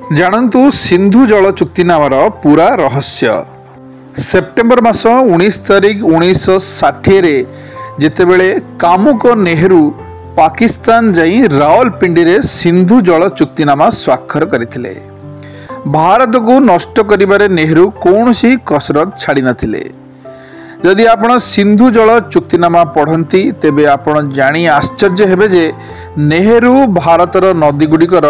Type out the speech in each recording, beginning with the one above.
जानतु सिंधु जल चुक्तिनामार पूरा रहस्य। सेप्टेम्बर मास 19 तारिख 1960 जितेबले कामुको नेहरू पाकिस्तान जाई रावलपिंडी रे सिंधु जल चुक्तिनामा स्वाक्षर करथिले। भारत को नष्ट करिबारे नेहरू कौनसी कसरत छाड़ी नथिले। जदि आपण सिंधु जल चुक्तिनामा पढ़ती तेबे आपण जानी आश्चर्य हेबे जे नेहरू भारतर नदी गुड़िकर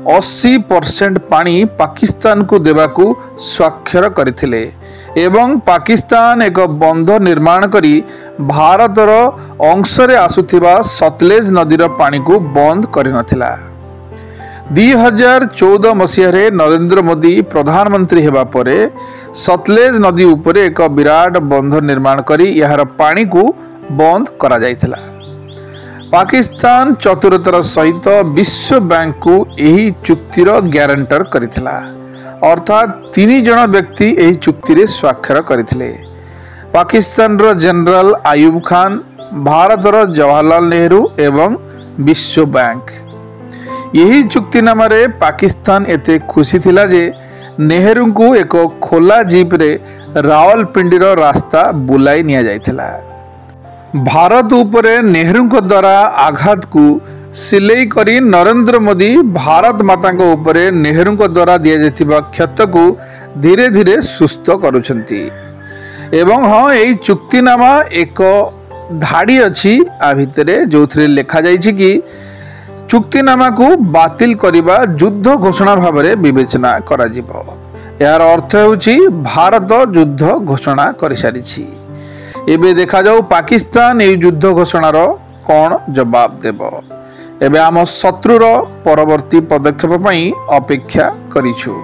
80% पानी पाकिस्तान को देवाकू स्वाक्षर करथिले एवं पाकिस्तान एक बंध निर्माण करी भारतर अंशरे आसुथिबा सतलेज नदीर पानी को बंद करि नथिला। 2014 मसीह नरेंद्र मोदी प्रधानमंत्री हेबा परे सतलेज नदी उपरे एक विराट बंध निर्माण करी यार पानी को बंद करा जायथिला। पाकिस्तान चतुरतार सहित विश्व बैंक को यही चुक्तिर ग्यारंटर करथिला, अर्थात 3 जन व्यक्ति यही चुक्ति रे स्वाक्षर करथिले। पाकिस्तान रो जनरल आयुब खान, भारत रो जवाहरलाल नेहरू एवं विश्व बैंक। यही चुक्तिनामा रे पाकिस्तान एते खुशी थिला जे नेहरू को एक खोला जीप रे रावलपिंडी रो रास्ता बुलाई निया जायथिला। भारत उपरे नेहरू द्वारा आघात को सिलेई करी नरेंद्र मोदी भारत माता को उपरे नेहरू द्वारा दिया जायथिबा क्षत को धीरे धीरे सुस्त करुछंती। एवं हाँ यही चुक्तिनामा एक धाड़ी अच्छी आ भितरे जो लिखा जाइछि कि चुक्तिनामा को बातिल करिबा युद्ध घोषणा भाव में विवेचना करा जिवो। यार अर्थ होछि भारत युद्ध घोषणा करि सारिछि। एबे देखा जाऊ पाकिस्तान ये युद्ध घोषणार कौन जवाब देव। एबे आम शत्रुर परवर्ती पदक्षेप पई अपेक्षा करिछु।